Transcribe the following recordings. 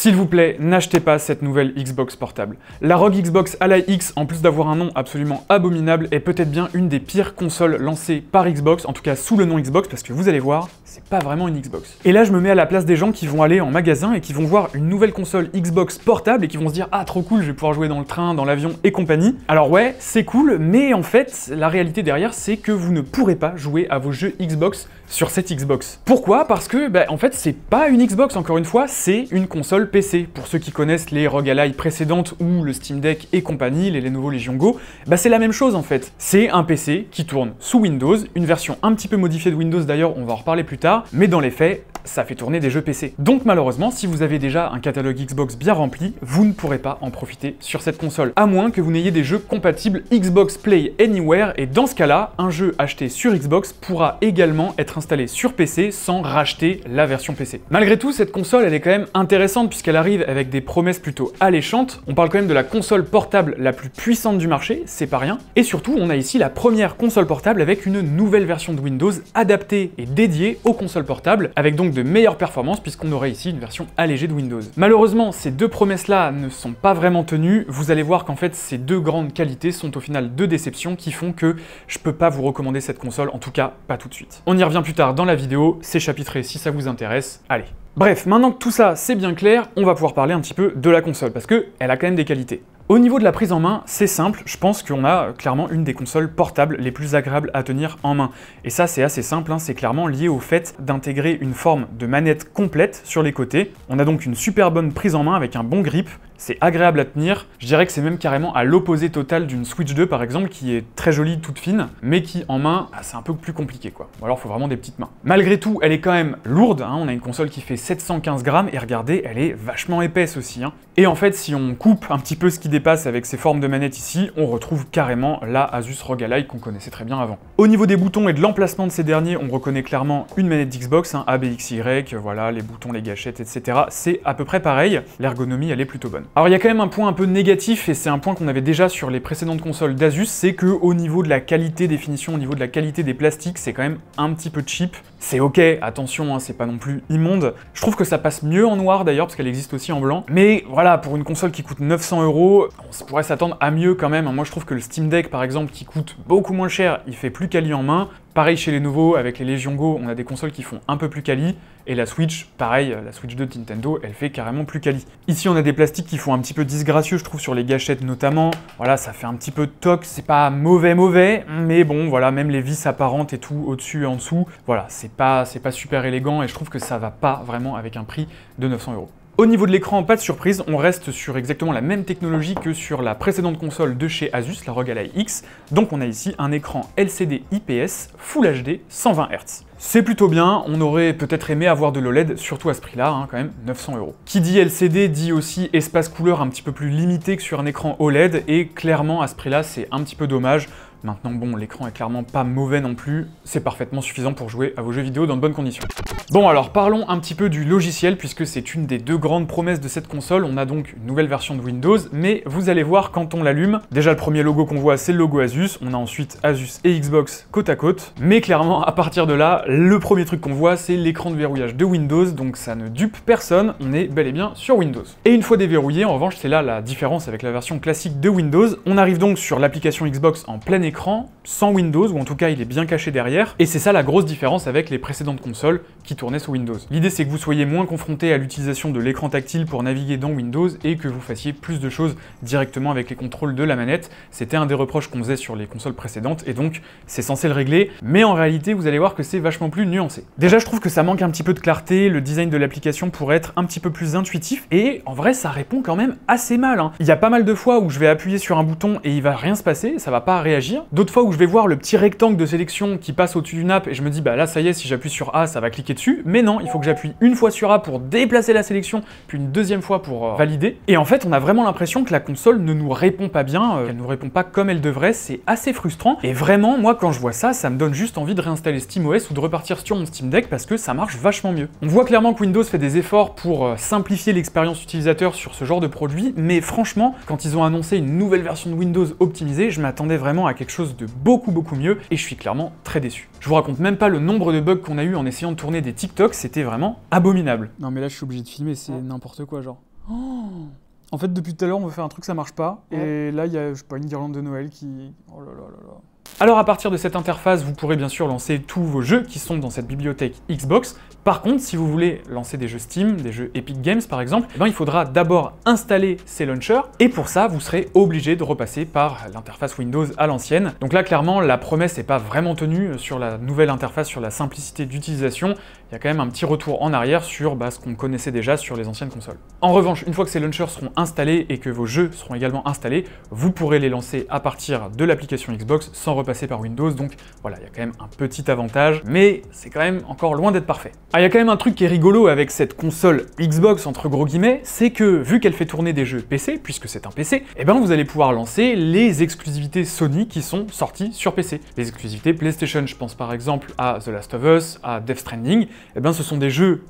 S'il vous plaît, n'achetez pas cette nouvelle Xbox portable. La ROG Xbox Ally X, en plus d'avoir un nom absolument abominable, est peut-être bien une des pires consoles lancées par Xbox, en tout cas sous le nom Xbox, parce que vous allez voir, c'est pas vraiment une Xbox. Et là, je me mets à la place des gens qui vont aller en magasin et qui vont voir une nouvelle console Xbox portable et qui vont se dire « Ah, trop cool, je vais pouvoir jouer dans le train, dans l'avion et compagnie ». Alors ouais, c'est cool, mais en fait, la réalité derrière, c'est que vous ne pourrez pas jouer à vos jeux Xbox sur cette Xbox. Pourquoi? Parce que, en fait, c'est pas une Xbox, encore une fois, c'est une console PC. Pour ceux qui connaissent les ROG Ally précédentes ou le Steam Deck et compagnie, les Lenovo Legion Go, c'est la même chose en fait. C'est un PC qui tourne sous Windows, une version un petit peu modifiée de Windows d'ailleurs, on va en reparler plus tard, mais dans les faits, ça fait tourner des jeux PC. Donc malheureusement, si vous avez déjà un catalogue Xbox bien rempli, vous ne pourrez pas en profiter sur cette console, à moins que vous n'ayez des jeux compatibles Xbox Play Anywhere, et dans ce cas-là, un jeu acheté sur Xbox pourra également être installé sur PC sans racheter la version PC. Malgré tout, cette console, elle est quand même intéressante puisqu'elle arrive avec des promesses plutôt alléchantes. On parle quand même de la console portable la plus puissante du marché, c'est pas rien. Et surtout, on a ici la première console portable avec une nouvelle version de Windows adaptée et dédiée aux consoles portables, avec donc de meilleures performances puisqu'on aurait ici une version allégée de Windows. Malheureusement, ces deux promesses-là ne sont pas vraiment tenues. Vous allez voir qu'en fait, ces deux grandes qualités sont au final deux déceptions qui font que je peux pas vous recommander cette console, en tout cas pas tout de suite. On y revient plus tard dans la vidéo, c'est chapitré si ça vous intéresse. Allez. Bref, maintenant que tout ça c'est bien clair, on va pouvoir parler un petit peu de la console, parce qu'elle a quand même des qualités. Au niveau de la prise en main, c'est simple, je pense qu'on a clairement une des consoles portables les plus agréables à tenir en main. Et ça c'est assez simple, c'est clairement lié au fait d'intégrer une forme de manette complète sur les côtés. On a donc une super bonne prise en main avec un bon grip, c'est agréable à tenir, je dirais que c'est même carrément à l'opposé total d'une Switch 2 par exemple, qui est très jolie, toute fine, mais qui en main, c'est un peu plus compliqué quoi. Ou alors il faut vraiment des petites mains. Malgré tout, elle est quand même lourde, on a une console qui fait 715 grammes, et regardez, elle est vachement épaisse aussi. Et en fait, si on coupe un petit peu ce qui dépasse avec ces formes de manettes ici, on retrouve carrément la Asus ROG Ally qu'on connaissait très bien avant. Au niveau des boutons et de l'emplacement de ces derniers, on reconnaît clairement une manette d'Xbox, ABXY, voilà, les boutons, les gâchettes, etc. C'est à peu près pareil, l'ergonomie elle est plutôt bonne. Alors il y a quand même un point un peu négatif, et c'est un point qu'on avait déjà sur les précédentes consoles d'Asus, c'est que au niveau de la qualité des finitions, au niveau de la qualité des plastiques, c'est quand même un petit peu cheap. C'est ok, attention, c'est pas non plus immonde. Je trouve que ça passe mieux en noir d'ailleurs, parce qu'elle existe aussi en blanc. Mais voilà, pour une console qui coûte 900 €, on pourrait s'attendre à mieux quand même. Moi je trouve que le Steam Deck par exemple, qui coûte beaucoup moins cher, il fait plus quali en main. Pareil chez Lenovo, avec les Legion Go, on a des consoles qui font un peu plus quali, et la Switch, pareil, la Switch 2 de Nintendo, elle fait carrément plus quali. Ici, on a des plastiques qui font un petit peu disgracieux, je trouve, sur les gâchettes notamment. Voilà, ça fait un petit peu toc, c'est pas mauvais, mais bon, voilà, même les vis apparentes et tout, au-dessus et en dessous, voilà, c'est pas super élégant, et je trouve que ça va pas vraiment avec un prix de 900 €. Au niveau de l'écran, pas de surprise, on reste sur exactement la même technologie que sur la précédente console de chez Asus, la ROG Ally X. Donc on a ici un écran LCD IPS Full HD 120 Hz. C'est plutôt bien, on aurait peut-être aimé avoir de l'OLED, surtout à ce prix-là, quand même 900 €. Qui dit LCD dit aussi espace couleur un petit peu plus limité que sur un écran OLED, et clairement à ce prix-là c'est un petit peu dommage. Maintenant bon, l'écran est clairement pas mauvais non plus, c'est parfaitement suffisant pour jouer à vos jeux vidéo dans de bonnes conditions. Bon alors parlons un petit peu du logiciel, puisque c'est une des deux grandes promesses de cette console. On a donc une nouvelle version de Windows, mais vous allez voir quand on l'allume, déjà le premier logo qu'on voit c'est le logo Asus, on a ensuite Asus et Xbox côte à côte, mais clairement à partir de là, le premier truc qu'on voit c'est l'écran de verrouillage de Windows, donc ça ne dupe personne, on est bel et bien sur Windows. Et une fois déverrouillé, en revanche c'est là la différence avec la version classique de Windows, on arrive donc sur l'application Xbox en plein écran, sans Windows, ou en tout cas il est bien caché derrière, et c'est ça la grosse différence avec les précédentes consoles qui tournaient sous Windows. L'idée c'est que vous soyez moins confronté à l'utilisation de l'écran tactile pour naviguer dans Windows, et que vous fassiez plus de choses directement avec les contrôles de la manette. C'était un des reproches qu'on faisait sur les consoles précédentes, et donc c'est censé le régler, mais en réalité vous allez voir que c'est vachement plus nuancé. Déjà je trouve que ça manque un petit peu de clarté, le design de l'application pourrait être un petit peu plus intuitif, et en vrai ça répond quand même assez mal. Il y a pas mal de fois où je vais appuyer sur un bouton et il va rien se passer, ça va pas réagir, d'autres fois où je vais voir le petit rectangle de sélection qui passe au-dessus d'une app et je me dis bah là ça y est, si j'appuie sur A ça va cliquer dessus, mais non, il faut que j'appuie une fois sur A pour déplacer la sélection, puis une deuxième fois pour valider, et en fait on a vraiment l'impression que la console ne nous répond pas bien, qu'elle nous répond pas comme elle devrait, c'est assez frustrant, et vraiment moi quand je vois ça, ça me donne juste envie de réinstaller SteamOS ou de repartir sur mon Steam Deck parce que ça marche vachement mieux. On voit clairement que Windows fait des efforts pour simplifier l'expérience utilisateur sur ce genre de produit, mais franchement, quand ils ont annoncé une nouvelle version de Windows optimisée, je m'attendais vraiment à quelque chose de beaucoup mieux, et je suis clairement très déçu. Je vous raconte même pas le nombre de bugs qu'on a eu en essayant de tourner des TikToks, c'était vraiment abominable. Non mais là je suis obligé de filmer, c'est n'importe quoi genre. Oh, en fait depuis tout à l'heure on veut faire un truc, ça marche pas, et là il y a, je sais pas, une guirlande de Noël qui... Oh là là là là. Alors à partir de cette interface, vous pourrez bien sûr lancer tous vos jeux qui sont dans cette bibliothèque Xbox. Par contre, si vous voulez lancer des jeux Steam, des jeux Epic Games par exemple, il faudra d'abord installer ces launchers, et pour ça, vous serez obligé de repasser par l'interface Windows à l'ancienne. Donc là, clairement, la promesse n'est pas vraiment tenue sur la nouvelle interface, sur la simplicité d'utilisation. Il y a quand même un petit retour en arrière sur ce qu'on connaissait déjà sur les anciennes consoles. En revanche, une fois que ces launchers seront installés et que vos jeux seront également installés, vous pourrez les lancer à partir de l'application Xbox sans repasser par Windows, donc voilà, il y a quand même un petit avantage, mais c'est quand même encore loin d'être parfait. Ah, il y a quand même un truc qui est rigolo avec cette console Xbox, entre gros guillemets, c'est que vu qu'elle fait tourner des jeux PC, puisque c'est un PC, vous allez pouvoir lancer les exclusivités Sony qui sont sorties sur PC. Les exclusivités PlayStation, je pense par exemple à The Last of Us, à Death Stranding, ce sont des jeux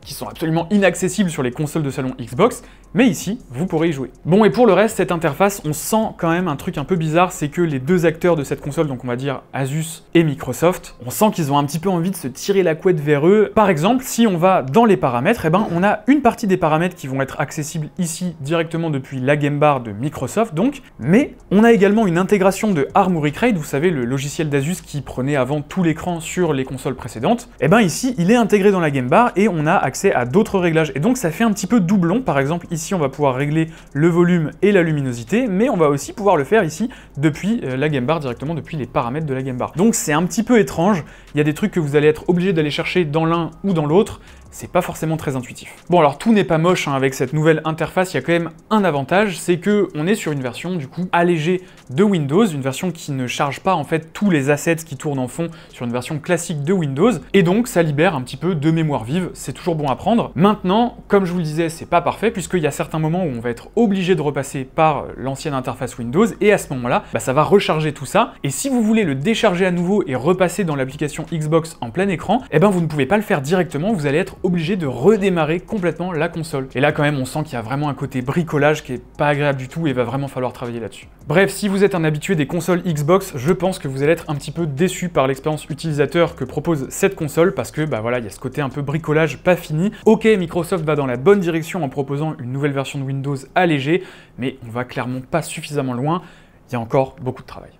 qui sont absolument inaccessibles sur les consoles de salon Xbox, mais ici, vous pourrez y jouer. Bon, et pour le reste, cette interface, on sent quand même un truc un peu bizarre, c'est que les deux acteurs de cette console, donc on va dire Asus et Microsoft, on sent qu'ils ont un petit peu envie de se tirer la couette vers eux. Par exemple, si on va dans les paramètres, on a une partie des paramètres qui vont être accessibles ici directement depuis la Game Bar de Microsoft, donc, mais on a également une intégration de Armoury Crate, vous savez, le logiciel d'Asus qui prenait avant tout l'écran sur les consoles précédentes. Ici, il est intégré dans la Game Bar et on a accès à d'autres réglages, et donc ça fait un petit peu doublon. Par exemple, ici, on va pouvoir régler le volume et la luminosité, mais on va aussi pouvoir le faire ici depuis la Game Bar, directement depuis les paramètres de la Game Bar. Donc c'est un petit peu étrange, il y a des trucs que vous allez être obligé d'aller chercher dans l'un ou dans l'autre, c'est pas forcément très intuitif. Bon, alors tout n'est pas moche avec cette nouvelle interface, il y a quand même un avantage, c'est que on est sur une version du coup allégée de Windows, une version qui ne charge pas en fait tous les assets qui tournent en fond sur une version classique de Windows, et donc ça libère un petit peu de mémoire vive, c'est toujours bon à prendre. Maintenant, comme je vous le disais, c'est pas parfait, puisqu'il y a certains moments où on va être obligé de repasser par l'ancienne interface Windows, et à ce moment-là, ça va recharger tout ça, et si vous voulez le décharger à nouveau et repasser dans l'application Xbox en plein écran, vous ne pouvez pas le faire directement, vous allez être obligé de redémarrer complètement la console. Et là quand même on sent qu'il y a vraiment un côté bricolage qui est pas agréable du tout et va vraiment falloir travailler là-dessus. Bref, si vous êtes un habitué des consoles Xbox, je pense que vous allez être un petit peu déçu par l'expérience utilisateur que propose cette console, parce que voilà, il y a ce côté un peu bricolage pas fini. Ok, Microsoft va dans la bonne direction en proposant une nouvelle version de Windows allégée, mais on va clairement pas suffisamment loin. Il y a encore beaucoup de travail.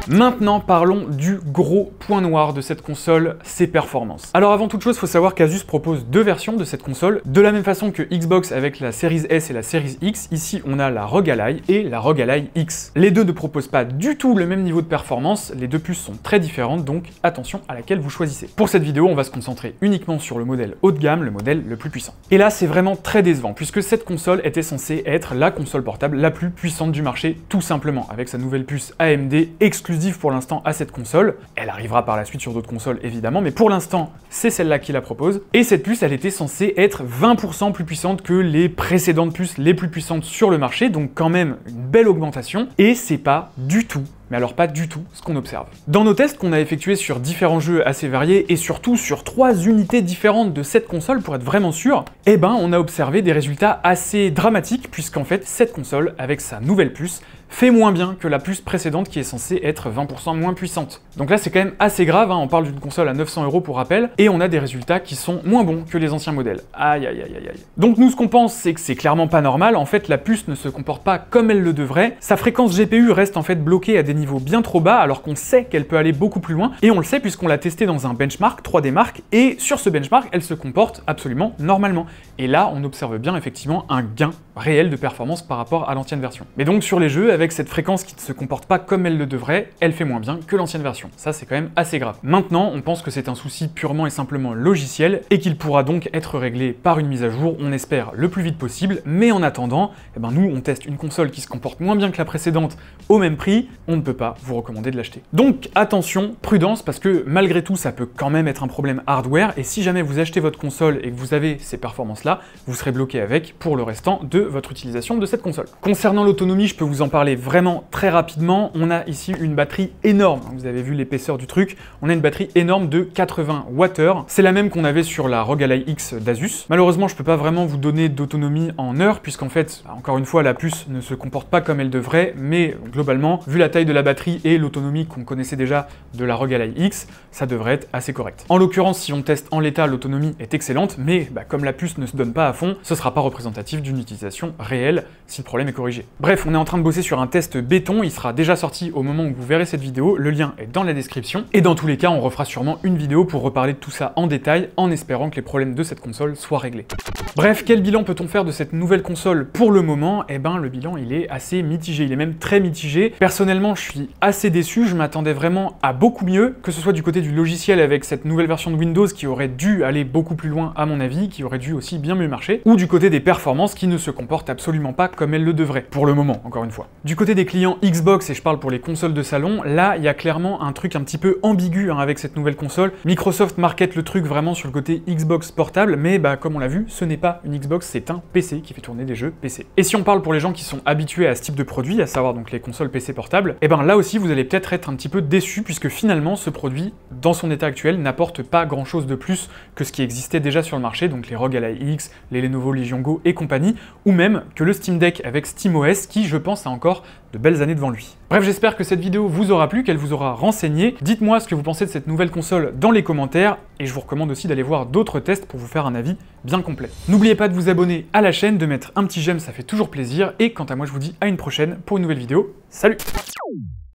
Maintenant, parlons du gros point noir de cette console, ses performances. Alors avant toute chose, il faut savoir qu'Asus propose deux versions de cette console, de la même façon que Xbox avec la Series S et la Series X, ici on a la ROG Ally et la ROG Ally X. Les deux ne proposent pas du tout le même niveau de performance, les deux puces sont très différentes, donc attention à laquelle vous choisissez. Pour cette vidéo, on va se concentrer uniquement sur le modèle haut de gamme, le modèle le plus puissant. Et là, c'est vraiment très décevant, puisque cette console était censée être la console portable la plus puissante du marché, tout simplement, avec sa nouvelle puce AMD exclusive pour l'instant à cette console. Elle arrivera par la suite sur d'autres consoles évidemment, mais pour l'instant c'est celle-là qui la propose. Et cette puce, elle était censée être 20% plus puissante que les précédentes puces les plus puissantes sur le marché, donc quand même une belle augmentation, et c'est pas du tout, mais alors pas du tout, ce qu'on observe. Dans nos tests qu'on a effectués sur différents jeux assez variés, et surtout sur 3 unités différentes de cette console pour être vraiment sûr, on a observé des résultats assez dramatiques, puisqu'en fait, cette console, avec sa nouvelle puce, fait moins bien que la puce précédente qui est censée être 20% moins puissante. Donc là, c'est quand même assez grave, on parle d'une console à 900 € pour rappel, et on a des résultats qui sont moins bons que les anciens modèles. Aïe aïe aïe aïe aïe. Donc nous, ce qu'on pense, c'est que c'est clairement pas normal, en fait, la puce ne se comporte pas comme elle le devrait, sa fréquence GPU reste en fait bloquée à des niveaux bien trop bas, alors qu'on sait qu'elle peut aller beaucoup plus loin, et on le sait puisqu'on l'a testé dans un benchmark 3D Mark, et sur ce benchmark, elle se comporte absolument normalement. Et là, on observe bien effectivement un gain réel de performance par rapport à l'ancienne version. Mais donc sur les jeux, avec cette fréquence qui ne se comporte pas comme elle le devrait, elle fait moins bien que l'ancienne version. Ça, c'est quand même assez grave. Maintenant, on pense que c'est un souci purement et simplement logiciel, et qu'il pourra donc être réglé par une mise à jour, on espère le plus vite possible, mais en attendant, nous, on teste une console qui se comporte moins bien que la précédente au même prix, on ne peut pas vous recommander de l'acheter. Donc attention, prudence, parce que malgré tout, ça peut quand même être un problème hardware, et si jamais vous achetez votre console et que vous avez ces performances-là, vous serez bloqué avec pour le restant de votre utilisation de cette console. Concernant l'autonomie, je peux vous en parler parler vraiment très rapidement, on a ici une batterie énorme. Vous avez vu l'épaisseur du truc, on a une batterie énorme de 80 Wh. C'est la même qu'on avait sur la ROG Ally X d'Asus. Malheureusement, je peux pas vraiment vous donner d'autonomie en heures, puisqu'en fait, encore une fois, la puce ne se comporte pas comme elle devrait, mais globalement, vu la taille de la batterie et l'autonomie qu'on connaissait déjà de la ROG Ally X, ça devrait être assez correct. En l'occurrence, si on teste en l'état, l'autonomie est excellente, mais comme la puce ne se donne pas à fond, ce sera pas représentatif d'une utilisation réelle si le problème est corrigé. Bref, on est en train de bosser sur un test béton, il sera déjà sorti au moment où vous verrez cette vidéo, le lien est dans la description, et dans tous les cas, on refera sûrement une vidéo pour reparler de tout ça en détail, en espérant que les problèmes de cette console soient réglés. Bref, quel bilan peut-on faire de cette nouvelle console pour le moment? Eh ben, le bilan, il est assez mitigé, il est même très mitigé. Personnellement, je suis assez déçu, je m'attendais vraiment à beaucoup mieux, que ce soit du côté du logiciel avec cette nouvelle version de Windows qui aurait dû aller beaucoup plus loin à mon avis, qui aurait dû aussi bien mieux marcher, ou du côté des performances qui ne se comportent absolument pas comme elles le devraient, pour le moment, encore une fois. Du côté des clients Xbox, et je parle pour les consoles de salon, là, il y a clairement un truc un petit peu ambigu avec cette nouvelle console. Microsoft market le truc vraiment sur le côté Xbox portable, mais comme on l'a vu, ce n'est pas une Xbox, c'est un PC qui fait tourner des jeux PC. Et si on parle pour les gens qui sont habitués à ce type de produit, à savoir donc les consoles PC portables, et là aussi vous allez peut-être être un petit peu déçus, puisque finalement ce produit, dans son état actuel, n'apporte pas grand chose de plus que ce qui existait déjà sur le marché, donc les ROG Ally X, les Lenovo Legion Go et compagnie, ou même que le Steam Deck avec SteamOS, qui je pense a encore de belles années devant lui. Bref, j'espère que cette vidéo vous aura plu, qu'elle vous aura renseigné. Dites-moi ce que vous pensez de cette nouvelle console dans les commentaires, et je vous recommande aussi d'aller voir d'autres tests pour vous faire un avis bien complet. N'oubliez pas de vous abonner à la chaîne, de mettre un petit j'aime, ça fait toujours plaisir, et quant à moi je vous dis à une prochaine pour une nouvelle vidéo. Salut!